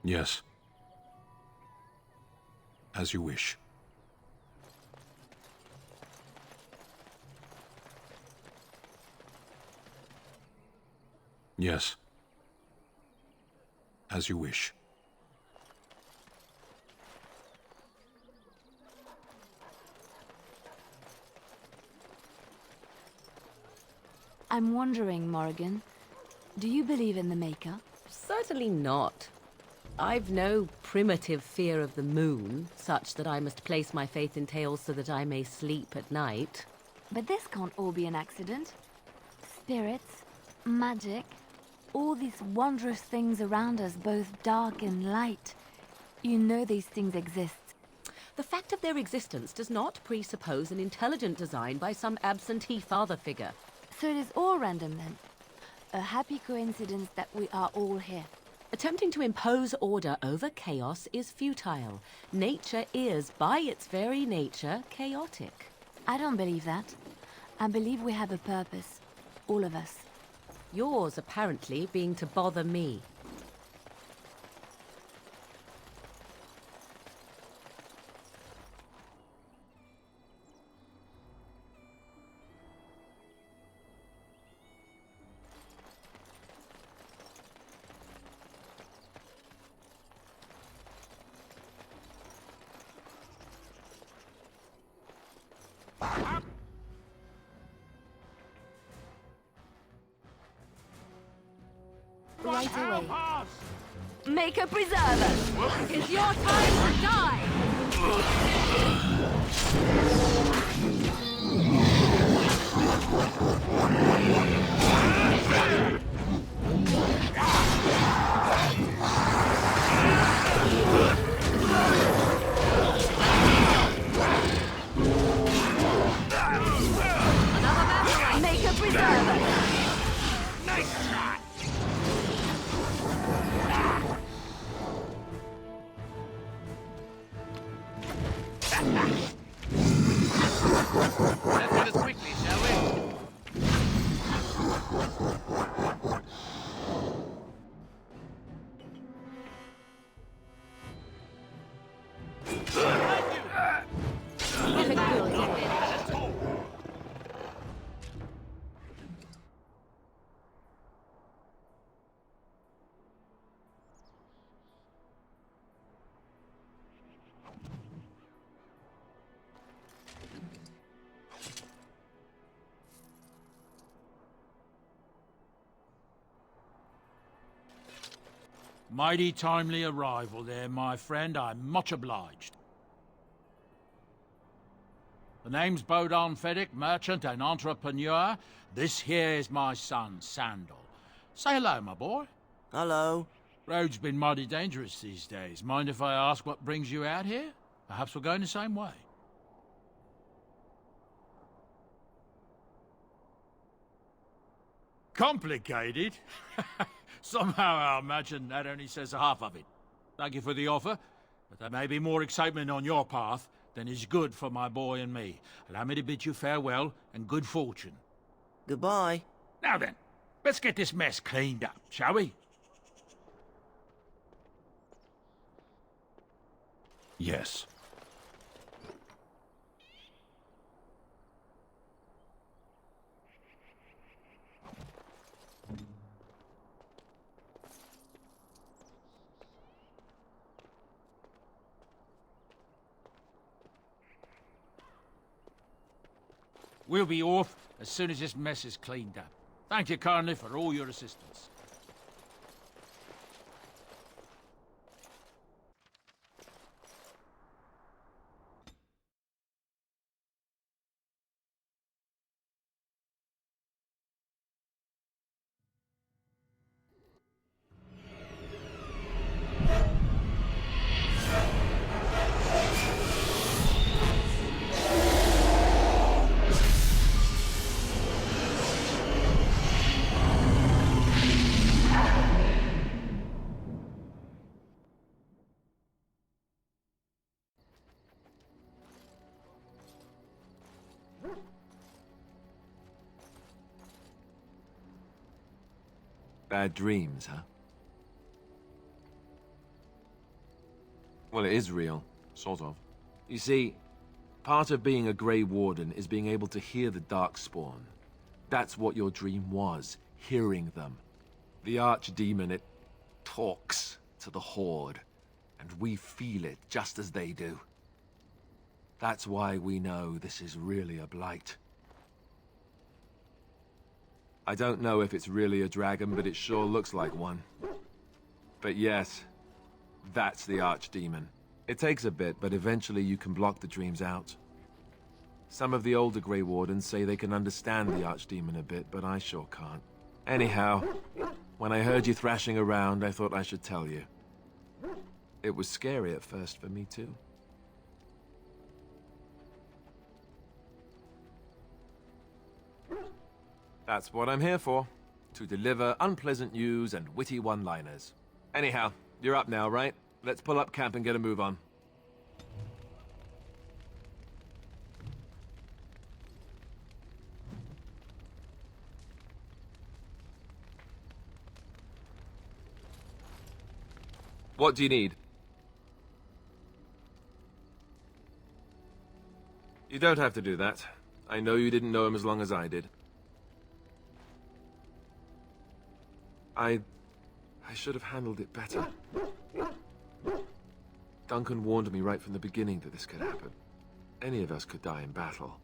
Yes. As you wish. Yes. As you wish. I'm wondering, Morrigan, do you believe in the Maker? Certainly not. I've no primitive fear of the moon, such that I must place my faith in tales so that I may sleep at night. But this can't all be an accident. Spirits, magic, all these wondrous things around us, both dark and light. You know these things exist. The fact of their existence does not presuppose an intelligent design by some absentee father figure. So it is all random then. A happy coincidence that we are all here. Attempting to impose order over chaos is futile. Nature is, by its very nature, chaotic. I don't believe that. I believe we have a purpose. All of us. Yours, apparently, being to bother me. Right away. Maker preserve us! It's your time to die! Maker preserve us! Nice shot! Let's do this quickly, shall we? Mighty timely arrival there, my friend. I'm much obliged. The name's Bodon Feddick, merchant and entrepreneur. This here is my son, Sandal. Say hello, my boy. Hello. Road's been mighty dangerous these days. Mind if I ask what brings you out here? Perhaps we're going the same way. Complicated? Somehow I imagine that only says half of it. Thank you for the offer, but there may be more excitement on your path than is good for my boy and me. Allow me to bid you farewell and good fortune. Goodbye. Now then, let's get this mess cleaned up, shall we? Yes. We'll be off as soon as this mess is cleaned up. Thank you kindly for all your assistance. Bad dreams, huh? Well, it is real. Sort of. You see, part of being a Grey Warden is being able to hear the Darkspawn. That's what your dream was, hearing them. The Archdemon, it talks to the Horde, and we feel it just as they do. That's why we know this is really a blight. I don't know if it's really a dragon, but it sure looks like one. But yes, that's the Archdemon. It takes a bit, but eventually you can block the dreams out. Some of the older Grey Wardens say they can understand the Archdemon a bit, but I sure can't. Anyhow, when I heard you thrashing around, I thought I should tell you. It was scary at first for me, too. That's what I'm here for. To deliver unpleasant news and witty one-liners. Anyhow, you're up now, right? Let's pull up camp and get a move on. What do you need? You don't have to do that. I know you didn't know him as long as I did. I should have handled it better. Duncan warned me right from the beginning that this could happen. Any of us could die in battle.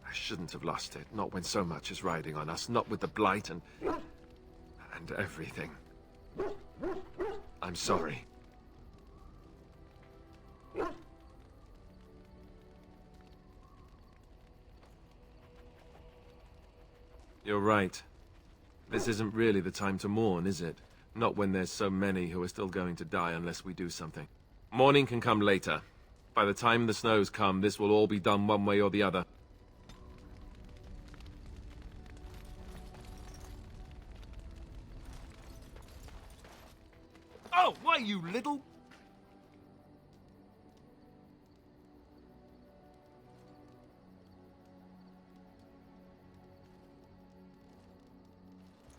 I shouldn't have lost it, not when so much is riding on us, not with the Blight and everything. I'm sorry. You're right. This isn't really the time to mourn, is it? Not when there's so many who are still going to die unless we do something. Mourning can come later. By the time the snows come, this will all be done one way or the other. Oh, why, you little...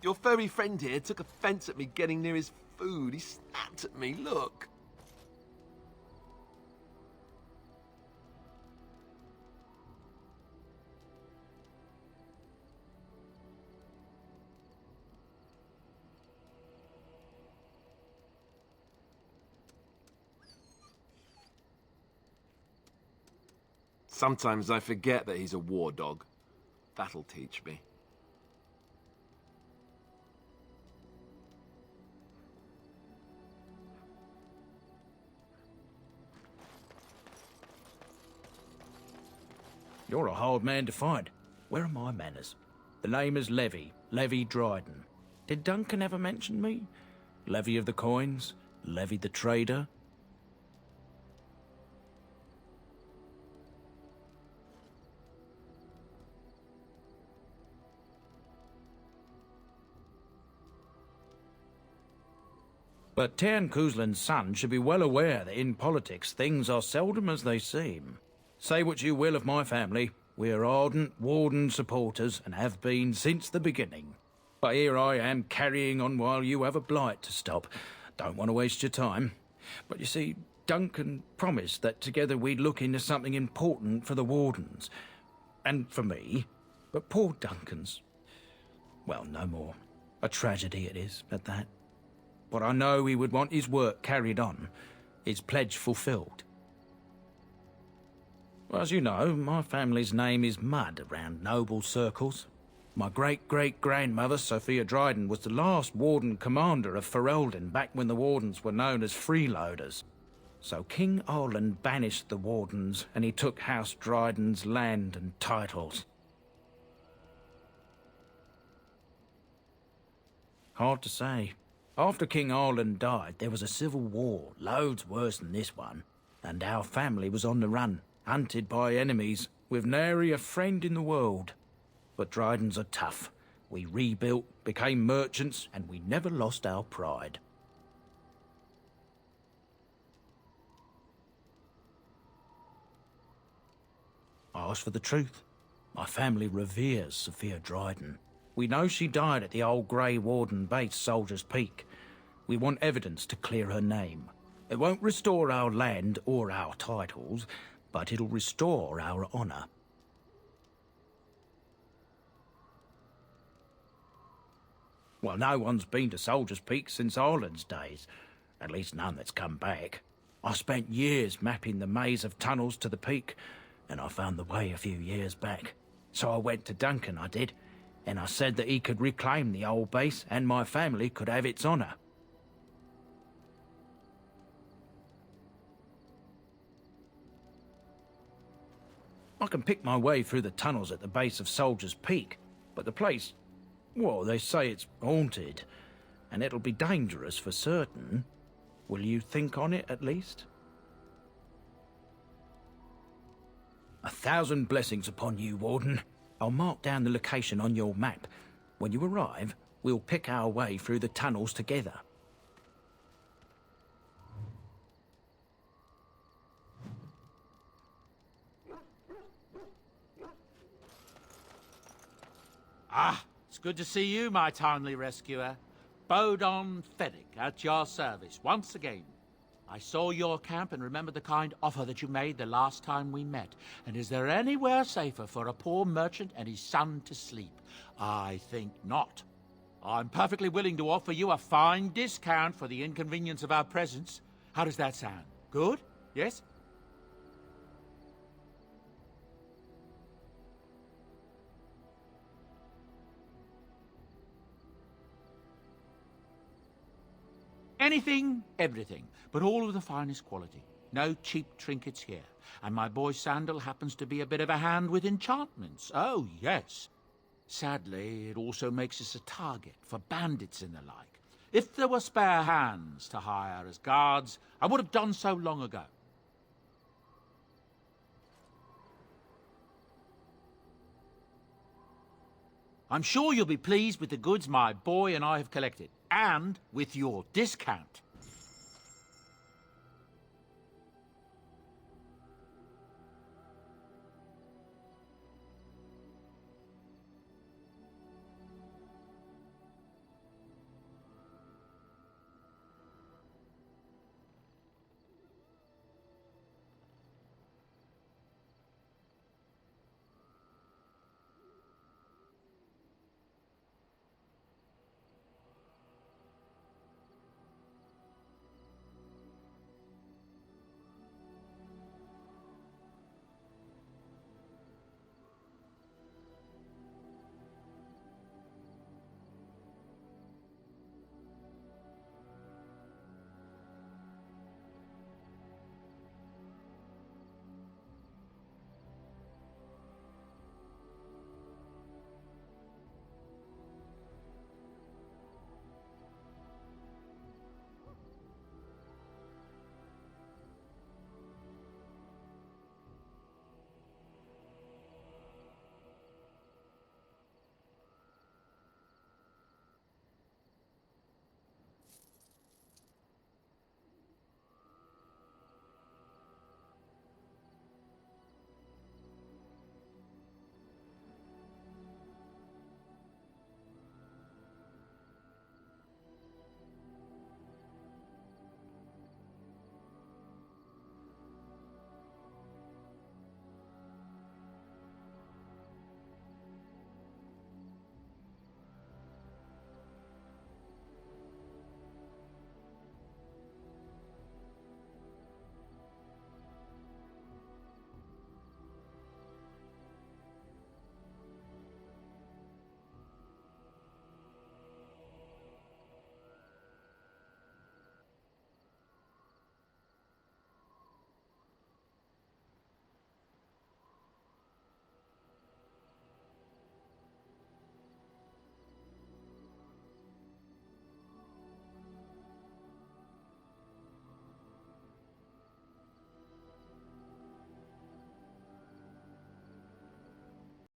Your furry friend here took offense at me getting near his food. He snapped at me, look. Sometimes I forget that he's a war dog. That'll teach me. You're a hard man to find. Where are my manners? The name is Levy Dryden. Did Duncan ever mention me? Levy of the coins? Levy the trader? But Tairn Cousland's son should be well aware that in politics things are seldom as they seem. Say what you will of my family, we're ardent Warden supporters and have been since the beginning. But here I am carrying on while you have a blight to stop. Don't want to waste your time. But you see, Duncan promised that together we'd look into something important for the Wardens. And for me. But poor Duncan's... well, no more. A tragedy it is, at that. But I know he would want his work carried on. His pledge fulfilled. Well, as you know, my family's name is mud around noble circles. My great-great-grandmother, Sophia Dryden, was the last Warden commander of Ferelden back when the Wardens were known as freeloaders. So King Arland banished the Wardens, and he took House Dryden's land and titles. Hard to say. After King Arland died, there was a civil war, loads worse than this one, and our family was on the run. Hunted by enemies, with nary a friend in the world. But Drydens are tough. We rebuilt, became merchants, and we never lost our pride. I asked for the truth. My family reveres Sophia Dryden. We know she died at the old Grey Warden base, Soldier's Peak. We want evidence to clear her name. It won't restore our land or our titles, but it'll restore our honour. Well, no one's been to Soldier's Peak since Ireland's days. At least none that's come back. I spent years mapping the maze of tunnels to the peak, and I found the way a few years back. So I went to Duncan, I did, and I said that he could reclaim the old base and my family could have its honour. I can pick my way through the tunnels at the base of Soldier's Peak, but the place, well, they say it's haunted, and it'll be dangerous for certain. Will you think on it, at least? 1,000 blessings upon you, Warden. I'll mark down the location on your map. When you arrive, we'll pick our way through the tunnels together. Ah, it's good to see you, my timely rescuer. Bodon Fennick, at your service, once again. I saw your camp and remembered the kind offer that you made the last time we met. And is there anywhere safer for a poor merchant and his son to sleep? I think not. I'm perfectly willing to offer you a fine discount for the inconvenience of our presence. How does that sound? Good? Yes? Anything, everything, but all of the finest quality. No cheap trinkets here. And my boy Sandal happens to be a bit of a hand with enchantments. Oh, yes. Sadly, it also makes us a target for bandits and the like. If there were spare hands to hire as guards, I would have done so long ago. I'm sure you'll be pleased with the goods my boy and I have collected, and with your discount.